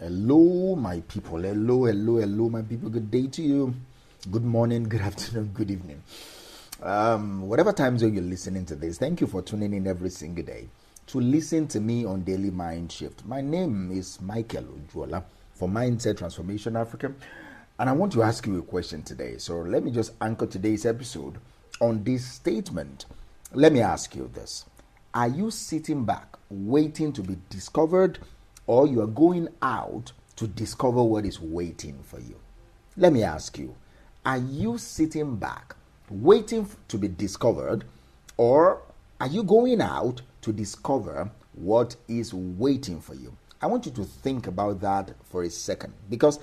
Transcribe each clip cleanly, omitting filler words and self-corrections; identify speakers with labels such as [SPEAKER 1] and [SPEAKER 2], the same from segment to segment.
[SPEAKER 1] Hello, my people. Hello, my people. Good day to you. Good morning, good afternoon, good evening. Whatever time zone you're listening to this, thank you for tuning in every single day to listen to me on Daily Mind Shift. My name is Michael Ujuola for Mindset Transformation Africa, and I want to ask you a question today. So let me just anchor today's episode on this statement. Let me ask you this. Are you sitting back waiting to be discovered, or you are going out to discover what is waiting for you? Let me ask you, are you sitting back waiting to be discovered, or are you going out to discover what is waiting for you? I want you to think about that for a second, because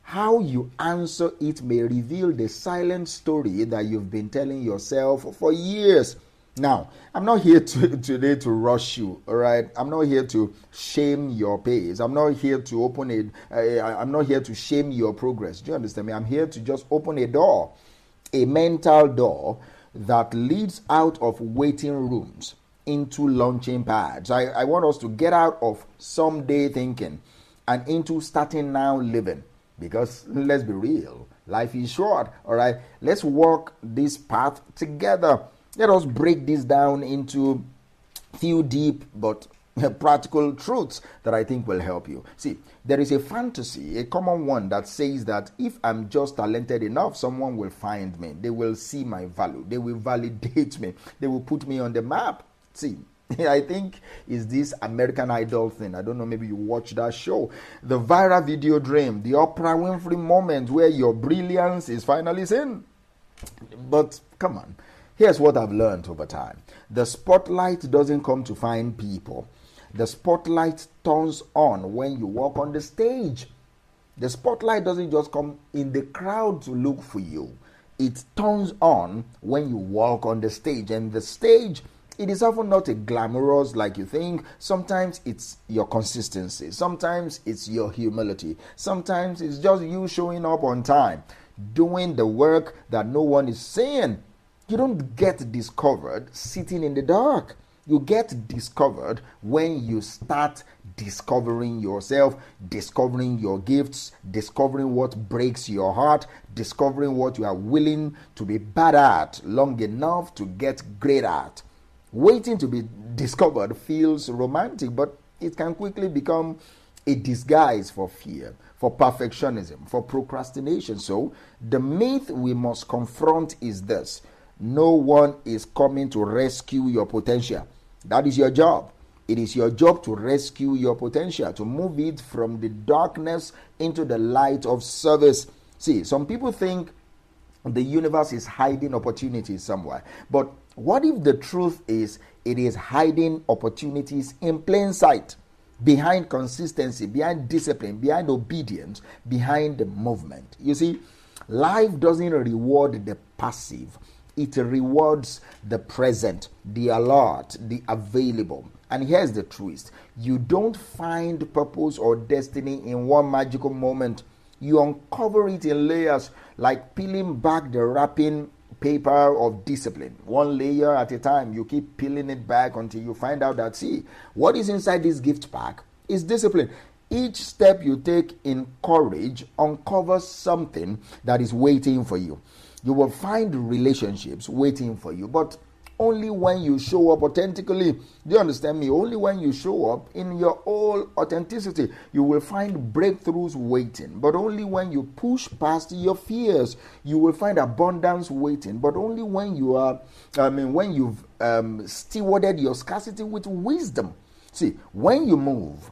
[SPEAKER 1] how you answer it may reveal the silent story that you've been telling yourself for years. Now, I'm not here today to rush you, all right? I'm not here to shame your pace. I'm not here to I'm not here to shame your progress. Do you understand me? I'm here to just open a door, a mental door that leads out of waiting rooms into launching pads. I want us to get out of someday thinking and into starting now living. Because let's be real, life is short, all right? Let's walk this path together. Let us break this down into few deep but practical truths that I think will help you. See, there is a fantasy, a common one, that says that if I'm just talented enough, someone will find me. They will see my value. They will validate me. They will put me on the map. See, I think it's this American Idol thing. I don't know, maybe you watch that show. The viral video dream, the Oprah Winfrey moment where your brilliance is finally seen. But come on. Here's what I've learned over time. The spotlight doesn't come to find people. The spotlight turns on when you walk on the stage. The spotlight doesn't just come in the crowd to look for you. It turns on when you walk on the stage. And the stage, it is often not a glamorous like you think. Sometimes it's your consistency. Sometimes it's your humility. Sometimes it's just you showing up on time, doing the work that no one is seeing. You don't get discovered sitting in the dark. You get discovered when you start discovering yourself, discovering your gifts, discovering what breaks your heart, discovering what you are willing to be bad at long enough to get great at. Waiting to be discovered feels romantic, but it can quickly become a disguise for fear, for perfectionism, for procrastination. So the myth we must confront is this: no one is coming to rescue your potential. That is your job. It is your job to rescue your potential, to move it from the darkness into the light of service. See, some people think the universe is hiding opportunities somewhere. But what if the truth is it is hiding opportunities in plain sight, behind consistency, behind discipline, behind obedience, behind the movement? You see, life doesn't reward the passive. It rewards the present, the alert, the available. And here's the twist. You don't find purpose or destiny in one magical moment. You uncover it in layers, like peeling back the wrapping paper of discipline. One layer at a time. You keep peeling it back until you find out that, see, what is inside this gift pack is discipline. Each step you take in courage uncovers something that is waiting for you. You will find relationships waiting for you, but only when you show up authentically. Do you understand me? Only when you show up in your whole authenticity. You will find breakthroughs waiting, but only when you push past your fears. You will find abundance waiting, but only when when you've stewarded your scarcity with wisdom. See, when you move,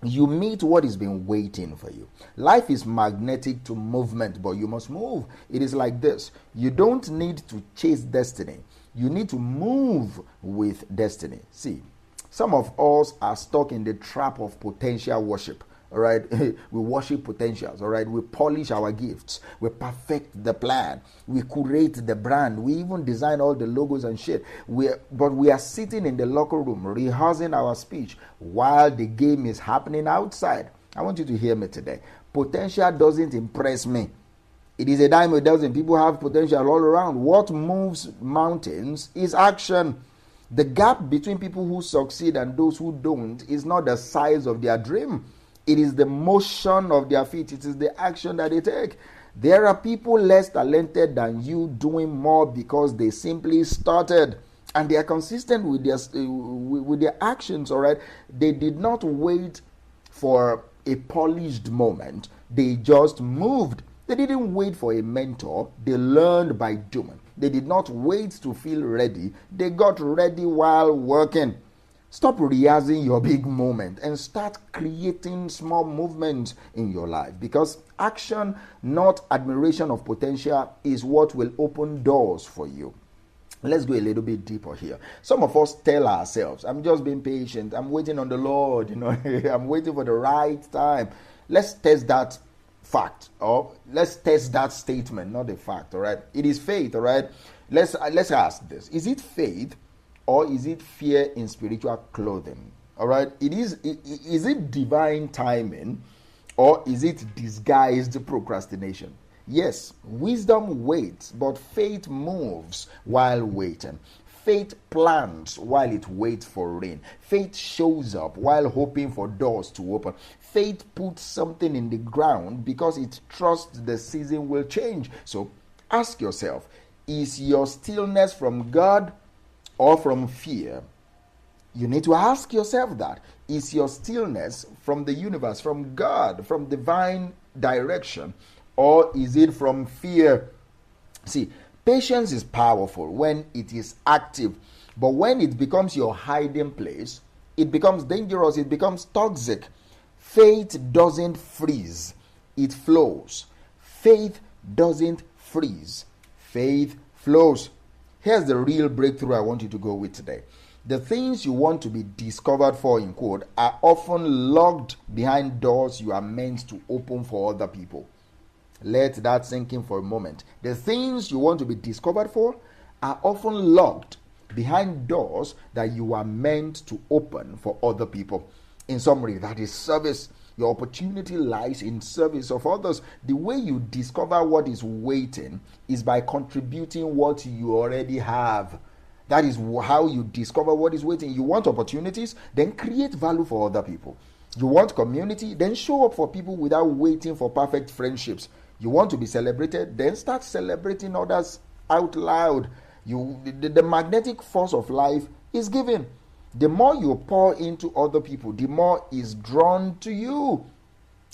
[SPEAKER 1] you meet what has been waiting for you. Life is magnetic to movement, but you must move. It is like this. You don't need to chase destiny. You need to move with destiny. See, some of us are stuck in the trap of potential worship. All right, we worship potentials. All right, we polish our gifts. We perfect the plan. We curate the brand. We even design all the logos and shit. But we are sitting in the locker room rehearsing our speech while the game is happening outside. I want you to hear me today. Potential doesn't impress me. It is a dime a dozen. People have potential all around. What moves mountains is action. The gap between people who succeed and those who don't is not the size of their dream. It is the motion of their feet. It is the action that they take. There are people less talented than you doing more because they simply started. And they are consistent with their actions, all right? They did not wait for a polished moment. They just moved. They didn't wait for a mentor. They learned by doing. They did not wait to feel ready. They got ready while working. Stop rehearsing your big moment and start creating small movements in your life, because action, not admiration of potential, is what will open doors for you. Let's go a little bit deeper here. Some of us tell ourselves, I'm just being patient. I'm waiting on the Lord. I'm waiting for the right time. Let's test that fact, or let's test that statement, not the fact, all right? It is faith, all right? Let's ask this. Is it faith or is it fear in spiritual clothing? All right? Is it divine timing or is it disguised procrastination? Yes, wisdom waits, but faith moves while waiting. Faith plans while it waits for rain. Faith shows up while hoping for doors to open. Faith puts something in the ground because it trusts the season will change. So ask yourself, is your stillness from God or from fear? You need to ask yourself that. Is your stillness from the universe, from God, from divine direction, or is it from fear? See, patience is powerful when it is active, but when it becomes your hiding place, it becomes dangerous, it becomes toxic. Faith doesn't freeze, it flows. Faith doesn't freeze, faith flows. Here's the real breakthrough I want you to go with today. The things you want to be discovered for, in quote, are often locked behind doors you are meant to open for other people. Let that sink in for a moment. The things you want to be discovered for are often locked behind doors that you are meant to open for other people. In summary, that is service. Your opportunity lies in service of others. The way you discover what is waiting is by contributing what you already have. That is how you discover what is waiting. You want opportunities, then create value for other people. You want community, then show up for people without waiting for perfect friendships. You want to be celebrated, then start celebrating others out loud. The magnetic force of life is given. The more you pour into other people, the more is drawn to you.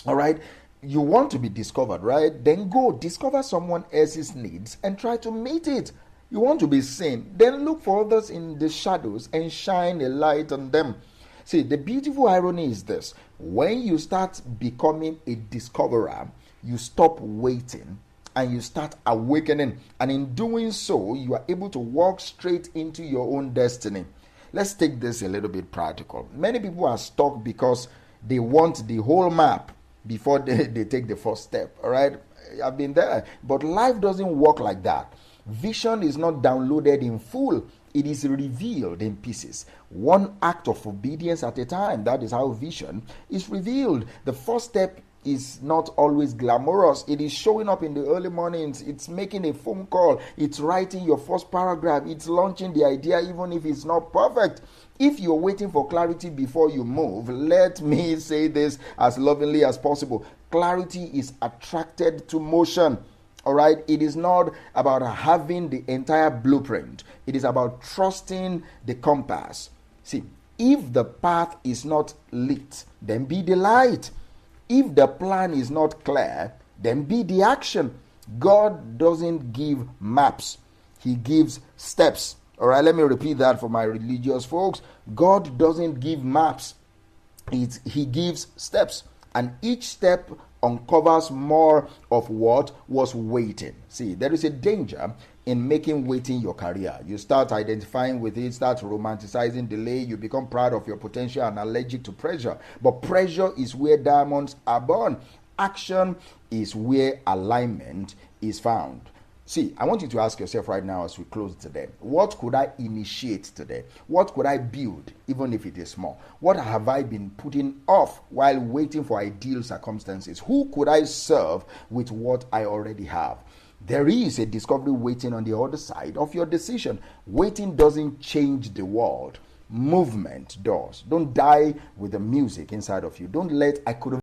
[SPEAKER 1] All right? You want to be discovered, right? Then go discover someone else's needs and try to meet it. You want to be seen, then look for others in the shadows and shine a light on them. See, the beautiful irony is this. When you start becoming a discoverer, you stop waiting and you start awakening. And in doing so, you are able to walk straight into your own destiny. Let's take this a little bit practical. Many people are stuck because they want the whole map before they take the first step. All right? I've been there. But life doesn't work like that. Vision is not downloaded in full. It is revealed in pieces. One act of obedience at a time. That is how vision is revealed. The first step is not always glamorous. It is showing up in the early mornings. It's making a phone call. It's writing your first paragraph. It's launching the idea even if it's not perfect. If you're waiting for clarity before you move, let me say this as lovingly as possible. Clarity is attracted to motion. All right? It is not about having the entire blueprint. It is about trusting the compass. See, if the path is not lit, then be the light. If the plan is not clear, then be the action. God doesn't give maps. He gives steps. All right, let me repeat that for my religious folks. God doesn't give maps. He gives steps. And each step uncovers more of what was waiting. See, there is a danger in making waiting your career. You start identifying with it, start romanticizing delay, you become proud of your potential and allergic to pressure. But pressure is where diamonds are born. Action is where alignment is found. See, I want you to ask yourself right now as we close today, what could I initiate today? What could I build, even if it is small? What have I been putting off while waiting for ideal circumstances? Who could I serve with what I already have? There is a discovery waiting on the other side of your decision. Waiting doesn't change the world. Movement does. Don't die with the music inside of you. Don't let I could have